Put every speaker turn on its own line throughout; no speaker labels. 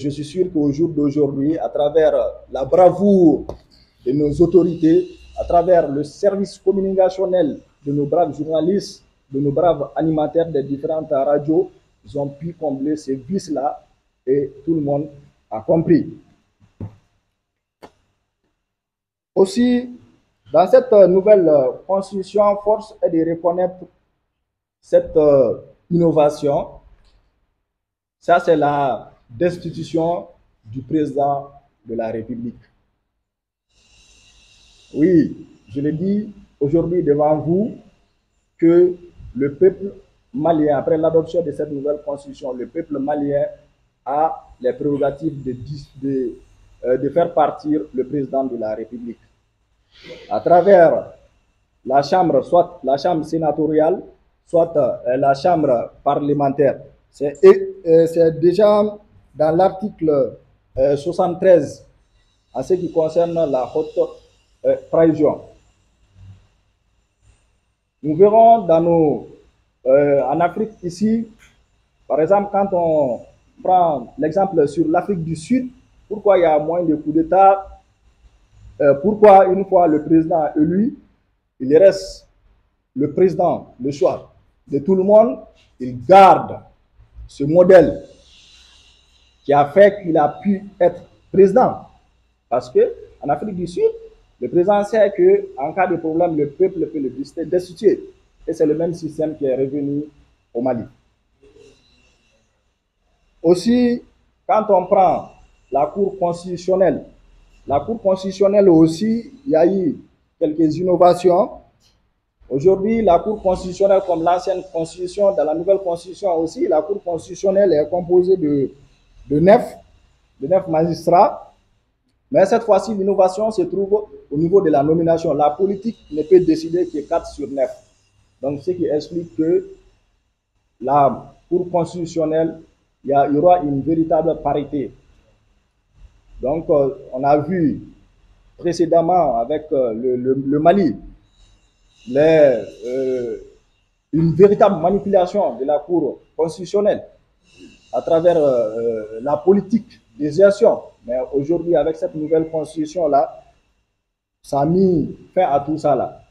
je suis sûr qu'au jour d'aujourd'hui, à travers la bravoure de nos autorités, à travers le service communicationnel de nos braves journalistes, de nos braves animateurs des différentes radios, ils ont pu combler ces vices-là et tout le monde a compris. Aussi, dans cette nouvelle constitution, force est de reconnaître cette innovation. Ça, c'est la destitution du président de la République. Oui, je le dis aujourd'hui devant vous que le peuple malien, après l'adoption de cette nouvelle constitution, le peuple malien a les prérogatives de faire partir le président de la République. À travers la chambre, soit la chambre sénatoriale, soit la chambre parlementaire. C'est déjà dans l'article 73 en ce qui concerne la haute trahison. Nous verrons en Afrique ici, par exemple, quand on prend l'exemple sur l'Afrique du Sud, pourquoi il y a moins de coups d'État, pourquoi une fois le président élu, il reste le président, le choix de tout le monde, il garde ce modèle qui a fait qu'il a pu être président. Parce que en Afrique du Sud, le président sait qu'en cas de problème, le peuple peut le destituer. Et c'est le même système qui est revenu au Mali. Aussi, quand on prend la Cour constitutionnelle aussi, il y a eu quelques innovations. Aujourd'hui, la Cour constitutionnelle, comme l'ancienne constitution, dans la nouvelle constitution aussi, la Cour constitutionnelle est composée de 9 magistrats. Mais cette fois-ci, l'innovation se trouve au niveau de la nomination. La politique ne peut décider que 4 sur 9. Donc, ce qui explique que la Cour constitutionnelle, il y aura une véritable parité. Donc, on a vu précédemment avec le Mali, une véritable manipulation de la Cour constitutionnelle à travers la politique des gestions. Mais aujourd'hui, avec cette nouvelle constitution-là, ça a mis fin à tout ça là.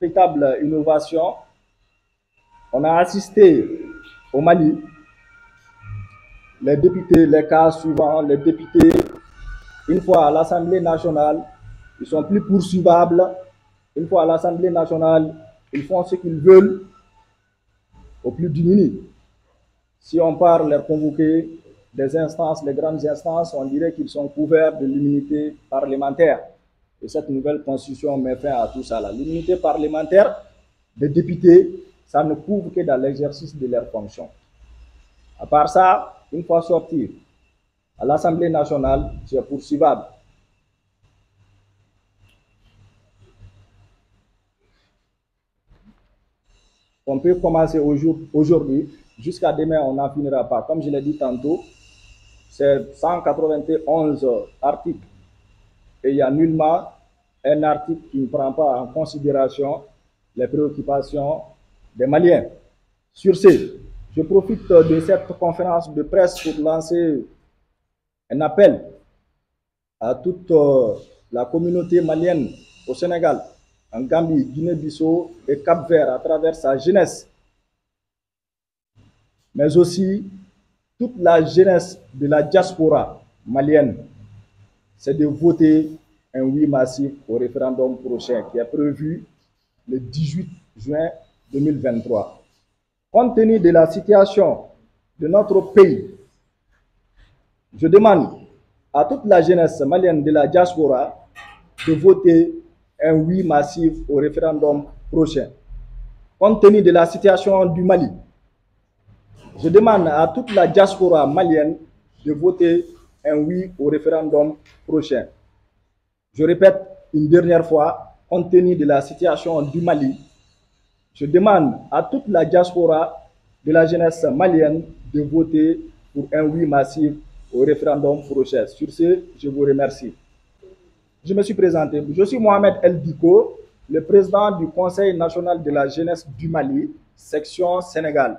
Véritable innovation. On a assisté au Mali, les députés, les cas suivants, les députés, une fois à l'Assemblée nationale, ils sont plus poursuivables. Une fois à l'Assemblée nationale, ils font ce qu'ils veulent au plus diminué. Si on parle les convoquer des instances, les grandes instances, on dirait qu'ils sont couverts de l'immunité parlementaire. Et cette nouvelle constitution met fin à tout ça. L'immunité parlementaire des députés, ça ne couvre que dans l'exercice de leurs fonctions. À part ça, une fois sorti à l'Assemblée nationale, c'est poursuivable. On peut commencer aujourd'hui, jusqu'à demain, on n'en finira pas. Comme je l'ai dit tantôt, c'est 191 articles. Et il n'y a nullement un article qui ne prend pas en considération les préoccupations des Maliens. Sur ce, je profite de cette conférence de presse pour lancer un appel à toute la communauté malienne au Sénégal, en Gambie, Guinée-Bissau et Cap-Vert, à travers sa jeunesse, mais aussi toute la jeunesse de la diaspora malienne, c'est de voter un oui massif au référendum prochain qui est prévu le 18 juin 2023. Compte tenu de la situation de notre pays, je demande à toute la jeunesse malienne de la diaspora de voter un oui massif au référendum prochain. Compte tenu de la situation du Mali, je demande à toute la diaspora malienne de voter un oui au référendum prochain. Je répète une dernière fois, compte tenu de la situation du Mali, je demande à toute la diaspora de la jeunesse malienne de voter pour un oui massif au référendum prochain. Sur ce, je vous remercie. Je me suis présenté. Je suis Mohamed El Diko, le président du Conseil national de la jeunesse du Mali, section Sénégal.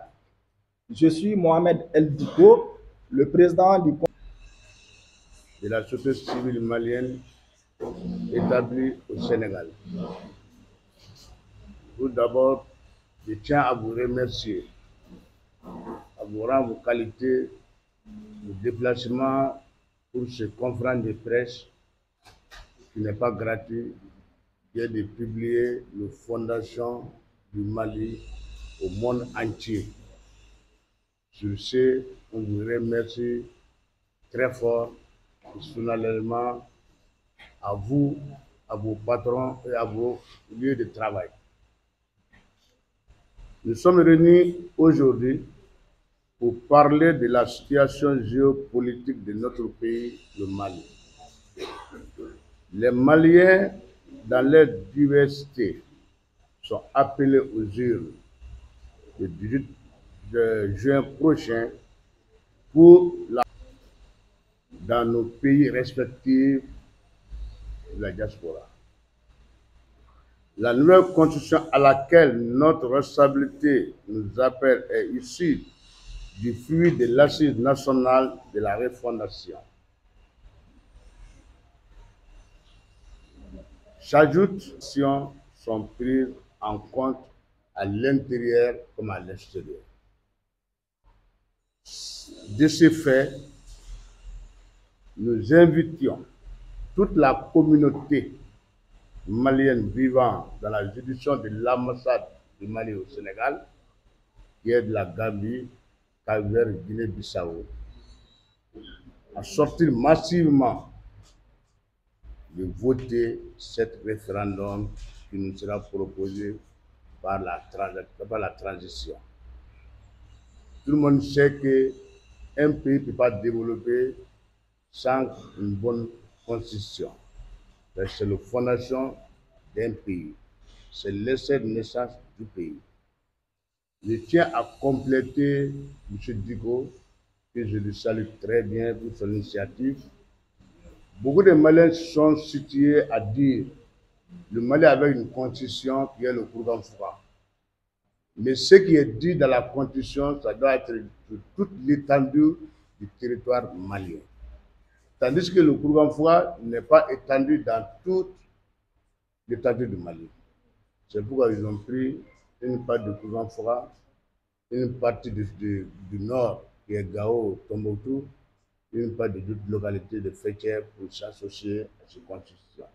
Je suis Mohamed El Diko, le président
de la société civile malienne établie au Sénégal. Tout d'abord, je tiens à vous remercier, à vous rendre vos qualités de déplacement pour ce conférence de presse qui n'est pas gratuit, qui est de publier les fondations du Mali au monde entier. Sur ce, on vous remercie très fort, personnellement, à vous, à vos patrons et à vos lieux de travail. Nous sommes réunis aujourd'hui pour parler de la situation géopolitique de notre pays, le Mali. Les Maliens, dans leur diversité, sont appelés aux urnes le 18 juin prochain pour dans nos pays respectifs de la diaspora. La nouvelle constitution à laquelle notre responsabilité nous appelle est issue du fruit de l'assise nationale de la refondation. J'ajoute sont prises en compte à l'intérieur comme à l'extérieur. De ce fait, nous invitions toute la communauté malienne vivant dans la juridiction de l'ambassade du Mali au Sénégal, qui est de la Gambie, Cap-Vert, Guinée-Bissau, à sortir massivement de voter cet référendum qui nous sera proposé par la transition. Tout le monde sait qu'un pays ne peut pas développer sans une bonne constitution. C'est la fondation d'un pays. C'est l'essai de naissance du pays. Je tiens à compléter M. Diko, que je le salue très bien pour son initiative. Beaucoup de Maliens sont situés à dire le Mali avait une constitution qui est le programme Foucault. Mais ce qui est dit dans la constitution, ça doit être sur toute l'étendue du territoire malien. Tandis que le programme Foucault n'est pas étendu dans toute l'étendue du Mali. C'est pourquoi ils ont pris une partie du programme Foucault, une partie du nord qui est Gao, Tombouctou, une partie de toute localité de Fétière pour s'associer à cette constitution.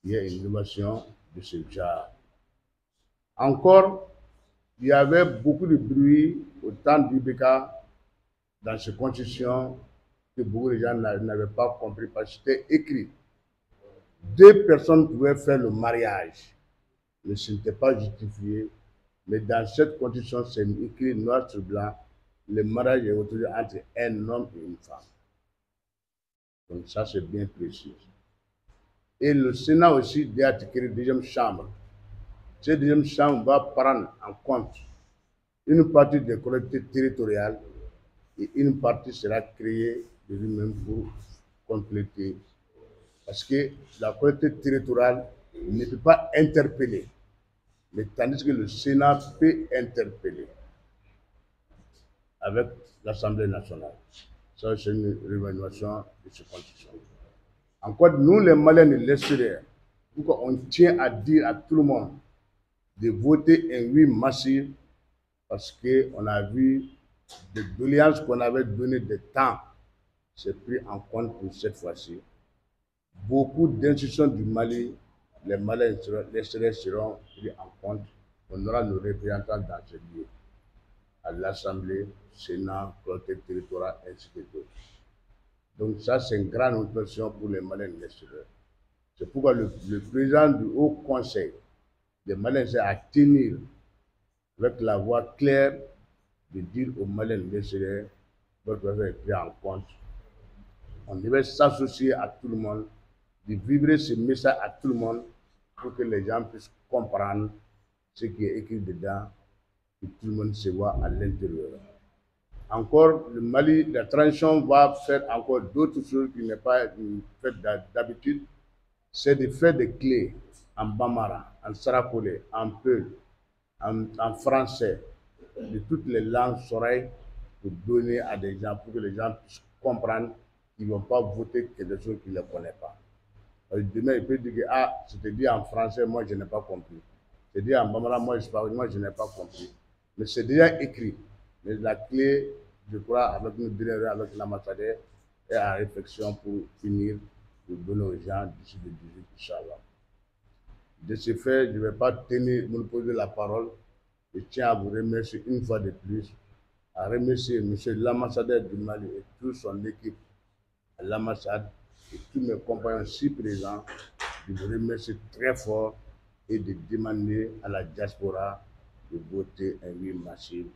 Il y a une innovation de ce genre. Encore, il y avait beaucoup de bruit au temps d'Ibeka dans cette constitution que beaucoup de gens n'avaient pas compris parce que c'était écrit. 2 personnes pouvaient faire le mariage, mais ce n'était pas justifié. Mais dans cette constitution, c'est écrit noir sur blanc, le mariage est autorisé entre un homme et une femme. Donc ça, c'est bien précis. Et le Sénat aussi doit créer une deuxième chambre. Cette deuxième chambre va prendre en compte une partie des collectivités territoriales et une partie sera créée de lui-même pour compléter. Parce que la collectivité territoriale ne peut pas interpeller, mais tandis que le Sénat peut interpeller avec l'Assemblée nationale. Ça, c'est une réévaluation de ce constitution. Encore, nous, les Maliens de l'extérieur, on tient à dire à tout le monde de voter un oui massif parce qu'on a vu des doléances qu'on avait données de temps, c'est pris en compte pour cette fois-ci. Beaucoup d'institutions du Mali, les Maliens l'extérieur seront pris en compte. On aura nos représentants dans ce lieu, à l'Assemblée, Sénat, collectivité territoriale, ainsi que d'autres. Donc ça, c'est une grande notation pour les Maliens de l'extérieur. C'est pourquoi le président du Haut Conseil des Maliens est à tenir avec la voix claire de dire aux Maliens de l'extérieur votre affaire est prise en compte. On devait s'associer à tout le monde, de vibrer ce message à tout le monde pour que les gens puissent comprendre ce qui est écrit dedans et tout le monde se voit à l'intérieur. Encore, le Mali, la transition va faire encore d'autres choses qui n'est pas fait d'habitude. C'est de faire des clés en Bambara, en Sarakolé, en Peul, en français, de toutes les langues s'oreilles pour donner à des gens, pour que les gens puissent comprendre qu'ils ne vont pas voter quelque chose qu'ils ne connaissent pas. Demain, il peut dire que ah, c'était dit en français, moi je n'ai pas compris. C'est dit en bambara, moi je n'ai pas compris. Mais c'est déjà écrit. Mais la clé, je crois, avec nos directeurs, avec l'ambassadeur, est en réflexion pour finir, pour donner aux gens d'ici le 18, Inch'Allah. De ce fait, je ne vais pas me poser la parole. Je tiens à vous remercier une fois de plus, à remercier M. l'ambassadeur du Mali et toute son équipe à l'ambassade et tous mes compagnons si présents, de vous remercier très fort et de demander à la diaspora de voter un oui massif.